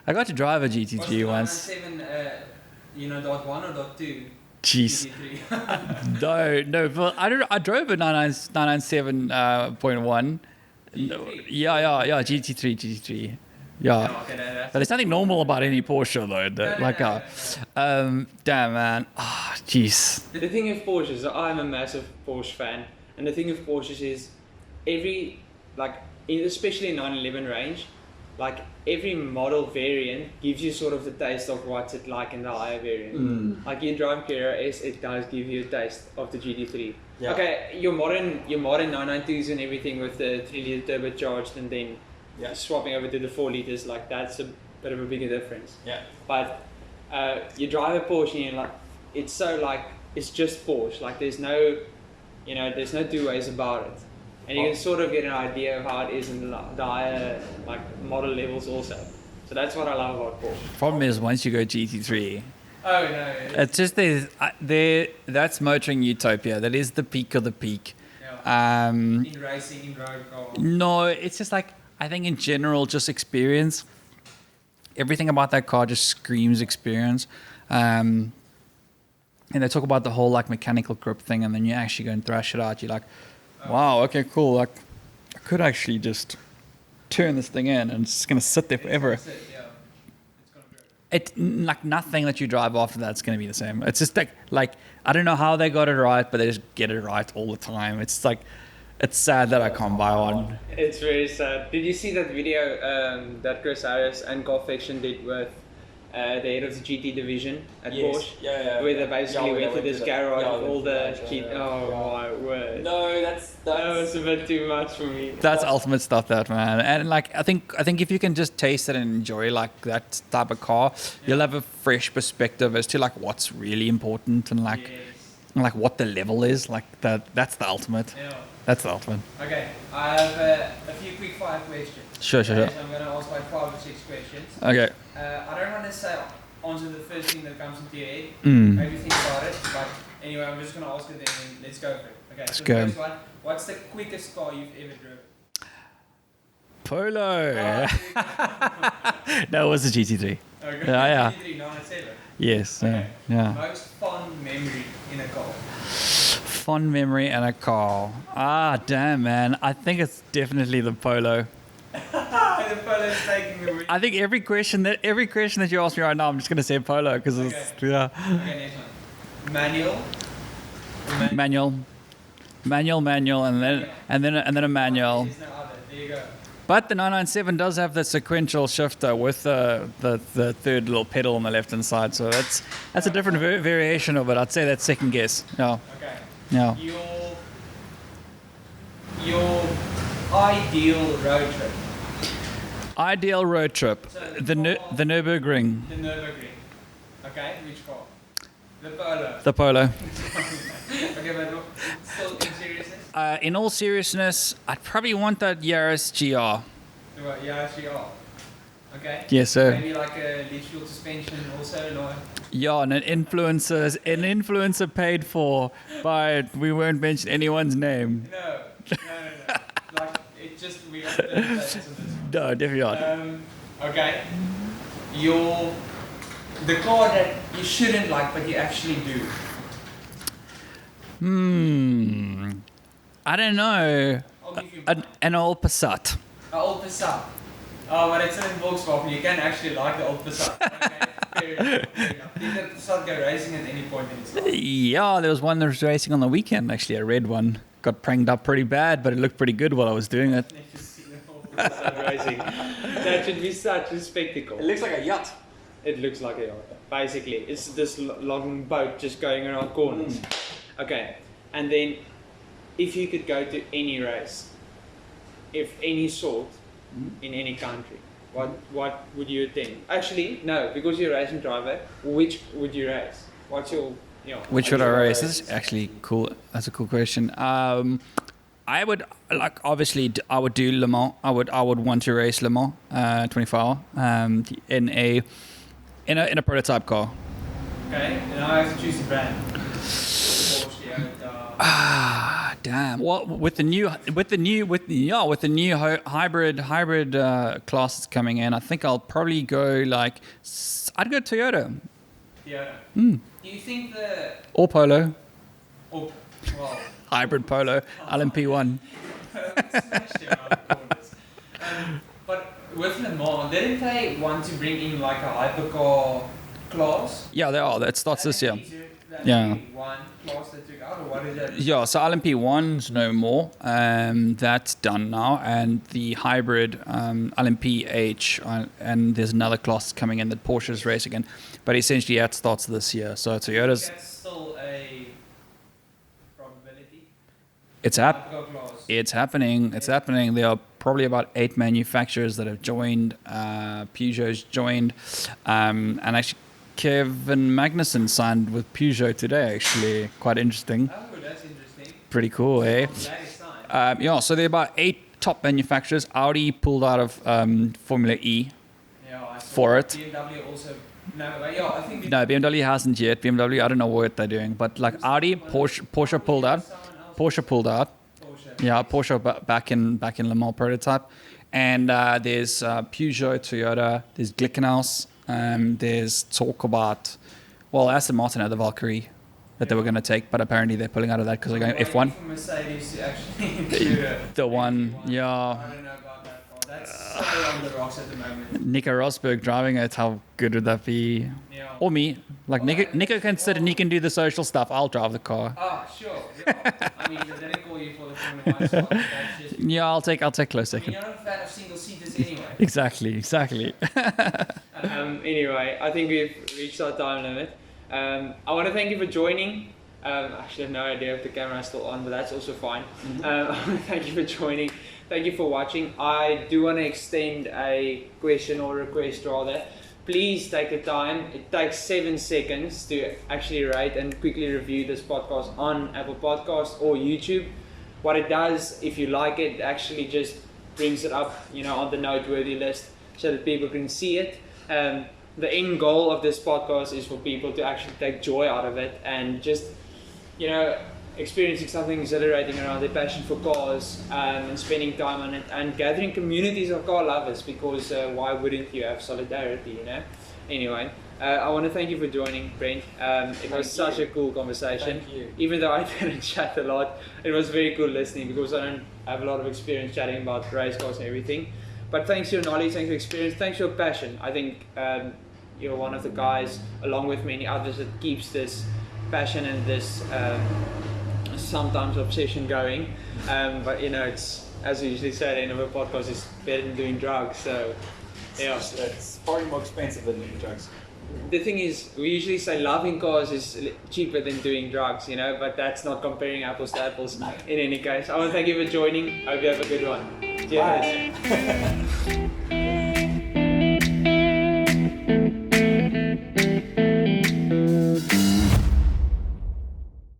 [SPEAKER 2] I got to drive a GT3 once.
[SPEAKER 1] 997, .1 or .2?
[SPEAKER 2] Jeez. No, but I drove a 997.1. Yeah, GT3. Yeah. Okay, but there's nothing normal about any Porsche though. Damn, man. Jeez.
[SPEAKER 1] The thing with Porsches, I'm a massive Porsche fan, and the thing with Porsches is especially in 911 range, like every model variant gives you sort of the taste of what's it like in the higher variant. Like you drive Carrera S, it does give you a taste of the GT3. Yeah. Okay, your modern 992s and everything with the 3-liter turbocharged and then swapping over to the 4 liters, like that's a bit of a bigger difference. Yeah. But you drive a Porsche and you're like, it's so like, it's just Porsche. Like there's no two ways about it. And you can sort of get an idea of how it is in the higher like model levels also. So that's what I love about Porsche.
[SPEAKER 2] Problem is, once you go GT3,
[SPEAKER 1] oh no,
[SPEAKER 2] it's just that's motoring utopia. That is the peak of the peak.
[SPEAKER 1] Yeah. In racing, in road car.
[SPEAKER 2] No, it's just like, I think in general, just experience. Everything about that car just screams experience. And they talk about the whole like mechanical grip thing, and then you actually go and thrash it out. You're like, wow, okay, cool. Like, I could actually just turn this thing in and it's just going to sit there forever. It's like nothing that you drive after that's going to be the same. It's just like I don't know how they got it right, but they just get it right all the time. It's like, It's sad that I can't buy one.
[SPEAKER 1] It's very sad. Did you see that video that Chris Harris and Confection did with the head of the GT division at Porsche?
[SPEAKER 3] Yeah.
[SPEAKER 1] Where they basically went to this garage with all the
[SPEAKER 3] GT.
[SPEAKER 1] GT. Oh my word.
[SPEAKER 3] No, that's
[SPEAKER 1] That was a bit too much for me.
[SPEAKER 2] That's ultimate stuff, that, man. And like, I think if you can just taste it and enjoy like that type of car, you'll have a fresh perspective as to like what's really important and like what the level is. Like that's the ultimate.
[SPEAKER 1] Yeah.
[SPEAKER 2] That's the ultimate.
[SPEAKER 1] Okay, I have a few quick fire questions.
[SPEAKER 2] Sure.
[SPEAKER 1] So I'm going to ask like 5 or 6 questions.
[SPEAKER 2] Okay.
[SPEAKER 1] I don't want to say answer the first thing that comes into your head.
[SPEAKER 2] Mm.
[SPEAKER 1] Maybe think about it. But anyway, I'm just going to ask it then. Let's go for it. Okay.
[SPEAKER 2] Let's
[SPEAKER 1] so
[SPEAKER 2] go.
[SPEAKER 1] First one, what's the quickest car you've ever driven?
[SPEAKER 2] Polo. No, it was a GT3.
[SPEAKER 1] Okay.
[SPEAKER 2] Yeah.
[SPEAKER 1] GT3 997.
[SPEAKER 2] Yes.
[SPEAKER 1] Okay.
[SPEAKER 2] Yeah.
[SPEAKER 1] Most fond memory in a car.
[SPEAKER 2] Fond memory and a car. Ah, damn, man. I think it's definitely the Polo.
[SPEAKER 1] The Polo's taking the win.
[SPEAKER 2] I think every question that you ask me right now, I'm just gonna say Polo because it's yeah.
[SPEAKER 1] Okay, next one. Manual.
[SPEAKER 2] Manual, and then a manual.
[SPEAKER 1] There's no other. There you go.
[SPEAKER 2] But the 997 does have the sequential shifter with the third little pedal on the left hand side, so that's a different variation of it. I'd say that's second guess. Yeah.
[SPEAKER 1] Okay.
[SPEAKER 2] Yeah.
[SPEAKER 1] Your ideal road trip.
[SPEAKER 2] Ideal road trip.
[SPEAKER 1] So
[SPEAKER 2] The Nürburgring.
[SPEAKER 1] The Nürburgring. Okay, which car? The Polo.
[SPEAKER 2] The Polo.
[SPEAKER 1] Okay, but still in seriousness?
[SPEAKER 2] In all seriousness, I'd probably want that Yaris GR.
[SPEAKER 1] Yeah, GR. Okay.
[SPEAKER 2] Yes, sir.
[SPEAKER 1] Maybe like a leaf shield suspension also, no?
[SPEAKER 2] Yeah, and an influencer paid for by, we won't mention anyone's name.
[SPEAKER 1] No. Like, it just, we got the details of this.
[SPEAKER 2] No, definitely not.
[SPEAKER 1] Okay. The car that you shouldn't like, but you actually do.
[SPEAKER 2] I don't know.
[SPEAKER 1] I'll give you mine.
[SPEAKER 2] An old Passat.
[SPEAKER 1] Old Passat. Oh, but it's in Volkswagen. You can actually like the old Passat. Okay, fair enough. Did the Passat go racing at any point in its life?
[SPEAKER 2] Yeah, there was one that was racing on the weekend, actually, a red one. Got pranked up pretty bad, but it looked pretty good while I was doing it.
[SPEAKER 1] Never seen an old Passat racing. That should be such a spectacle.
[SPEAKER 3] It looks like a yacht.
[SPEAKER 1] It looks like a yacht. Basically, it's this long boat just going around corners. Okay, and then if you could go to any race, if any sort, in any country, what would you attend? Actually, no, because you're a racing driver, which would you race? What's your,
[SPEAKER 2] Which would I race? This is actually cool. That's a cool question. I would like obviously I would do Le Mans. I would want to race Le Mans 24 hour in a prototype car.
[SPEAKER 1] Okay, and I have to choose a brand.
[SPEAKER 2] Damn. Well, with the new hybrid classes coming in, I think I'll probably go I'd go Toyota.
[SPEAKER 1] Toyota.
[SPEAKER 2] Mm.
[SPEAKER 1] Do you think
[SPEAKER 2] Or Polo.
[SPEAKER 1] well,
[SPEAKER 2] Hybrid Polo. LMP1.
[SPEAKER 1] smashed him out of corners. But with Le Mans, didn't they want to bring in like a hypercar class?
[SPEAKER 2] Yeah, they are. That starts this year. Yeah.
[SPEAKER 1] One class that took out, or what is that?
[SPEAKER 2] Yeah, so LMP1's no more. That's done now. And the hybrid LMP-H, and there's another class coming in that Porsche's race again. But essentially, that starts this year. So Toyota's...
[SPEAKER 1] That's still a probability.
[SPEAKER 2] It's happening. It's happening. There are probably about 8 manufacturers that have joined. Peugeot's joined. And actually, Kevin Magnussen signed with Peugeot today, actually. Quite interesting.
[SPEAKER 1] Oh, that's interesting.
[SPEAKER 2] Pretty cool, eh?
[SPEAKER 1] That is signed.
[SPEAKER 2] Yeah, so there are about 8 top manufacturers. Audi pulled out of Formula E
[SPEAKER 1] I saw
[SPEAKER 2] for it.
[SPEAKER 1] BMW also. I think.
[SPEAKER 2] No, BMW hasn't yet. BMW, I don't know what they're doing. But like Audi, Porsche pulled out. Porsche pulled out. Yeah, Porsche back in Le Mans prototype. And there's Peugeot, Toyota, there's Glickenhaus. There's talk about, Aston Martin had the Valkyrie that they were going to take, but apparently they're pulling out of that because they're going F1.
[SPEAKER 1] Mercedes to actually include
[SPEAKER 2] The one, yeah.
[SPEAKER 1] I don't know about that. so on the rocks at the moment.
[SPEAKER 2] Nico Rosberg driving it, how good would that be?
[SPEAKER 1] Yeah.
[SPEAKER 2] Or me. Like, Nico can sit and he can do the social stuff. I'll drive the car.
[SPEAKER 1] Ah, sure. Yeah. I mean, they didn't call you for the Formula 1 spot. That's just,
[SPEAKER 2] Yeah, I'll take close
[SPEAKER 1] I mean,
[SPEAKER 2] second.
[SPEAKER 1] you're not a fan of single seaters anyway.
[SPEAKER 2] Exactly.
[SPEAKER 1] Anyway, I think we've reached our time limit. I want to thank you for joining. I actually have no idea if the camera is still on, but that's also fine. I want to thank you for joining. Thank you for watching. I do want to extend a question or request rather. Please take the time. It takes 7 seconds to actually rate and quickly review this podcast on Apple Podcasts or YouTube. What it does, if you like it, actually just brings it up, on the noteworthy list so that people can see it. The end goal of this podcast is for people to actually take joy out of it and just, experiencing something exhilarating around their passion for cars and spending time on it and gathering communities of car lovers because why wouldn't you have solidarity, Anyway, I want to thank you for joining, Brent. It was such a cool conversation.
[SPEAKER 3] Thank you.
[SPEAKER 1] Even though I didn't chat a lot, it was very cool listening because I don't have a lot of experience chatting about race cars and everything. But thanks to your knowledge, thanks to your experience, thanks to your passion. I think you're one of the guys, along with many others, that keeps this passion and this sometimes obsession going. But it's, as we usually say at the end of a podcast, it's better than doing drugs. So yeah,
[SPEAKER 3] It's probably more expensive than doing drugs.
[SPEAKER 1] the thing is, we usually say loving cars is cheaper than doing drugs, but that's not comparing apples to apples.
[SPEAKER 3] No.
[SPEAKER 1] In any case, I want to thank you for joining. Hope you have a good one. Cheers.
[SPEAKER 3] Bye.